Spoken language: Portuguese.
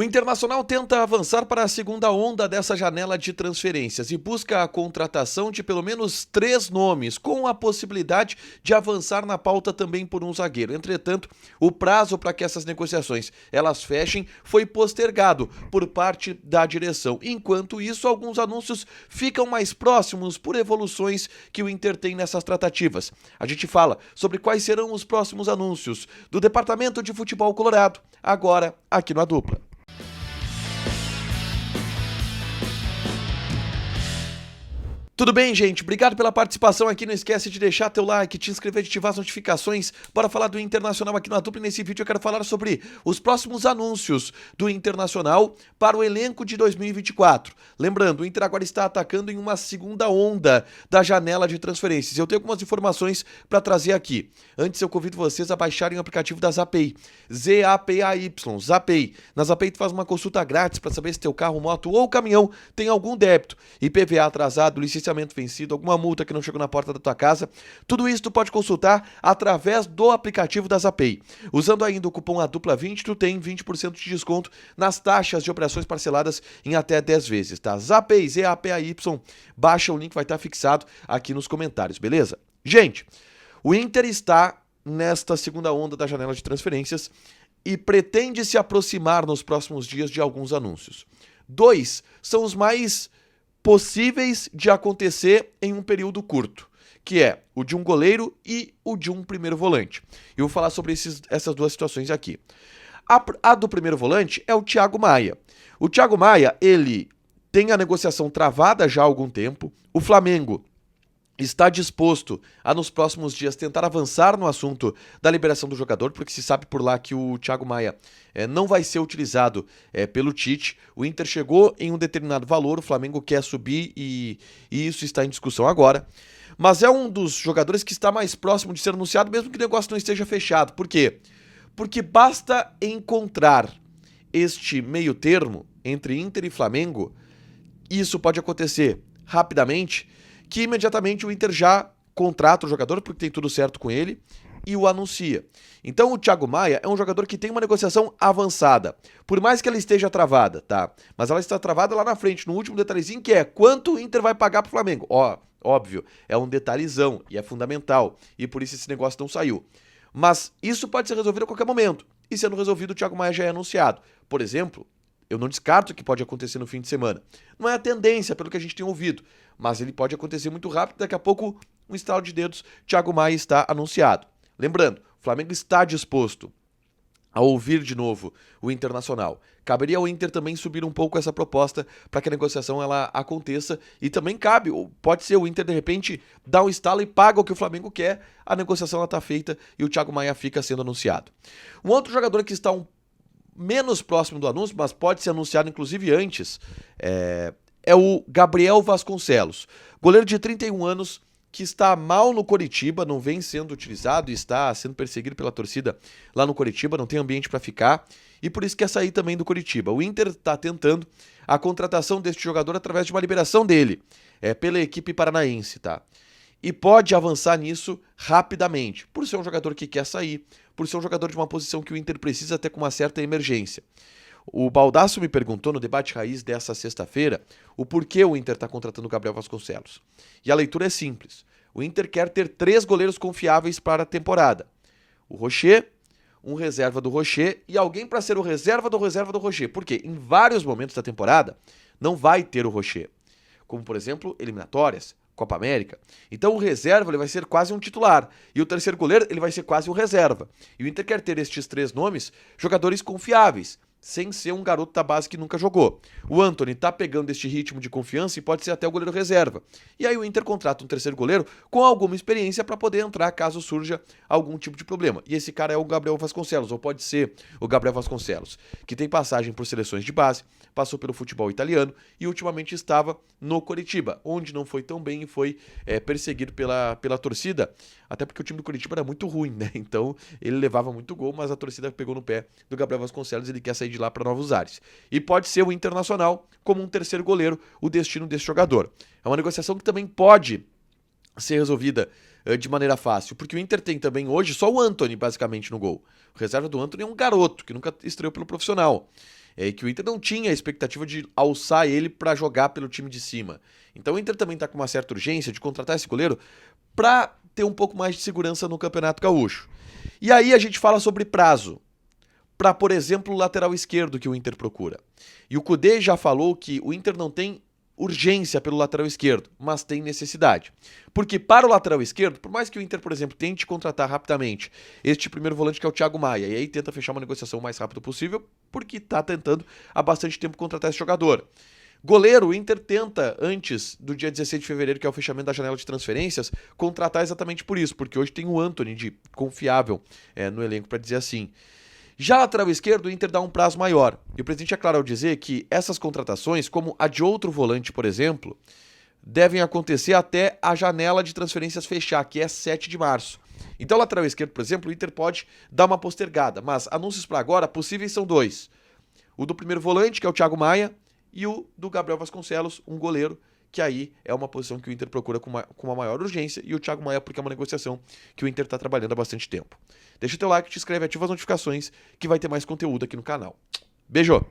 O Internacional tenta avançar para a segunda onda dessa janela de transferências e busca a contratação de pelo menos 3 nomes, com a possibilidade de avançar na pauta também por um zagueiro. Entretanto, o prazo para que essas negociações elas fechem foi postergado por parte da direção. Enquanto isso, alguns anúncios ficam mais próximos por evoluções que o Inter tem nessas tratativas. A gente fala sobre quais serão os próximos anúncios do Departamento de Futebol Colorado, agora aqui no A Dupla. Tudo bem, gente? Obrigado pela participação aqui. Não esquece de deixar teu like, te inscrever, de ativar as notificações. Bora falar do Internacional aqui no A Dupla. E nesse vídeo eu quero falar sobre os próximos anúncios do Internacional para o elenco de 2024. Lembrando, o Inter agora está atacando em uma segunda onda da janela de transferências. Eu tenho algumas informações para trazer aqui. Antes eu convido vocês a baixarem o aplicativo da Zapay. Z-A-P-A-Y, Zapay. Na Zapay tu faz uma consulta grátis para saber se teu carro, moto ou caminhão tem algum débito. IPVA atrasado, licenciamento vencido, alguma multa que não chegou na porta da tua casa. Tudo isso tu pode consultar através do aplicativo da Zapay. Usando ainda o cupom ADUPLA20, tu tem 20% de desconto nas taxas de operações parceladas em até 10 vezes, tá? Zapay, Z-A-P-A-Y, baixa o link, vai estar fixado aqui nos comentários, beleza? Gente, o Inter está nesta segunda onda da janela de transferências e pretende se aproximar nos próximos dias de alguns anúncios. 2 são os mais possíveis de acontecer em um período curto, que é o de um goleiro e o de um primeiro volante. Eu vou falar sobre essas duas situações aqui. A do primeiro volante é o Thiago Maia. O Thiago Maia, ele tem a negociação travada já há algum tempo. O Flamengo está disposto a, nos próximos dias, tentar avançar no assunto da liberação do jogador, porque se sabe por lá que o Thiago Maia não vai ser utilizado pelo Tite. O Inter chegou em um determinado valor, o Flamengo quer subir e isso está em discussão agora. Mas é um dos jogadores que está mais próximo de ser anunciado, mesmo que o negócio não esteja fechado. Por quê? Porque basta encontrar este meio termo entre Inter e Flamengo, isso pode acontecer rapidamente, que imediatamente o Inter já contrata o jogador, porque tem tudo certo com ele, e o anuncia. Então o Thiago Maia é um jogador que tem uma negociação avançada, por mais que ela esteja travada, tá? Mas ela está travada lá na frente, no último detalhezinho, que é quanto o Inter vai pagar pro Flamengo. Óbvio, é um detalhezão e é fundamental, e por isso esse negócio não saiu. Mas isso pode ser resolvido a qualquer momento, e sendo resolvido o Thiago Maia já é anunciado. Por exemplo, eu não descarto que pode acontecer no fim de semana. Não é a tendência, pelo que a gente tem ouvido, mas ele pode acontecer muito rápido. Daqui a pouco, um estalo de dedos, Thiago Maia está anunciado. Lembrando, o Flamengo está disposto a ouvir de novo o Internacional. Caberia ao Inter também subir um pouco essa proposta para que a negociação ela aconteça, e também cabe, pode ser o Inter de repente dá um estalo e paga o que o Flamengo quer, a negociação está feita e o Thiago Maia fica sendo anunciado. Um outro jogador que está menos próximo do anúncio, mas pode ser anunciado inclusive antes, é o Gabriel Vasconcelos, goleiro de 31 anos, que está mal no Coritiba, não vem sendo utilizado e está sendo perseguido pela torcida lá no Coritiba, não tem ambiente para ficar, e por isso quer sair também do Coritiba. O Inter está tentando a contratação deste jogador através de uma liberação dele, pela equipe paranaense, tá? E pode avançar nisso rapidamente, por ser um jogador que quer sair, por ser um jogador de uma posição que o Inter precisa até com uma certa emergência. O Baldasso me perguntou no debate raiz dessa sexta-feira o porquê o Inter está contratando o Gabriel Vasconcelos. E a leitura é simples. O Inter quer ter 3 goleiros confiáveis para a temporada. O Rocher, um reserva do Rocher e alguém para ser o reserva do Rocher. Por quê? Em vários momentos da temporada não vai ter o Rocher. Como, por exemplo, eliminatórias, Copa América. Então o reserva ele vai ser quase um titular. E o terceiro goleiro ele vai ser quase um reserva. E o Inter quer ter estes 3 nomes, jogadores confiáveis, sem ser um garoto da base que nunca jogou. O Antony tá pegando este ritmo de confiança e pode ser até o goleiro reserva. E aí o Inter contrata um terceiro goleiro com alguma experiência para poder entrar caso surja algum tipo de problema. E esse cara é o Gabriel Vasconcelos, ou pode ser o Gabriel Vasconcelos, que tem passagem por seleções de base, passou pelo futebol italiano e ultimamente estava no Coritiba, onde não foi tão bem e foi perseguido pela torcida, até porque o time do Coritiba era muito ruim, né? Então ele levava muito gol, mas a torcida pegou no pé do Gabriel Vasconcelos e ele quer sair de lá para novos ares. E pode ser o Internacional como um terceiro goleiro o destino desse jogador. É uma negociação que também pode ser resolvida de maneira fácil, porque o Inter tem também hoje só o Antony basicamente no gol. O reserva do Antony é um garoto que nunca estreou pelo profissional. que o Inter não tinha a expectativa de alçar ele para jogar pelo time de cima. Então o Inter também está com uma certa urgência de contratar esse goleiro para ter um pouco mais de segurança no Campeonato Gaúcho. E aí a gente fala sobre prazo para, por exemplo, o lateral esquerdo que o Inter procura. E o Kudê já falou que o Inter não tem urgência pelo lateral esquerdo, mas tem necessidade. Porque para o lateral esquerdo, por mais que o Inter, por exemplo, tente contratar rapidamente este primeiro volante que é o Thiago Maia, e aí tenta fechar uma negociação o mais rápido possível, porque está tentando há bastante tempo contratar esse jogador. Goleiro, o Inter tenta, antes do dia 16 de fevereiro, que é o fechamento da janela de transferências, contratar exatamente por isso, porque hoje tem o Antony de confiável no elenco, para dizer assim. Já lateral esquerdo, o Inter dá um prazo maior. E o presidente é claro ao dizer que essas contratações, como a de outro volante, por exemplo, devem acontecer até a janela de transferências fechar, que é 7 de março. Então, lateral esquerdo, por exemplo, o Inter pode dar uma postergada, mas anúncios para agora possíveis são dois. O do primeiro volante, que é o Thiago Maia, e o do Gabriel Vasconcelos, um goleiro, que aí é uma posição que o Inter procura com uma maior urgência, e o Thiago Maia porque é uma negociação que o Inter está trabalhando há bastante tempo. Deixa o teu like, te inscreve, ativa as notificações, que vai ter mais conteúdo aqui no canal. Beijo!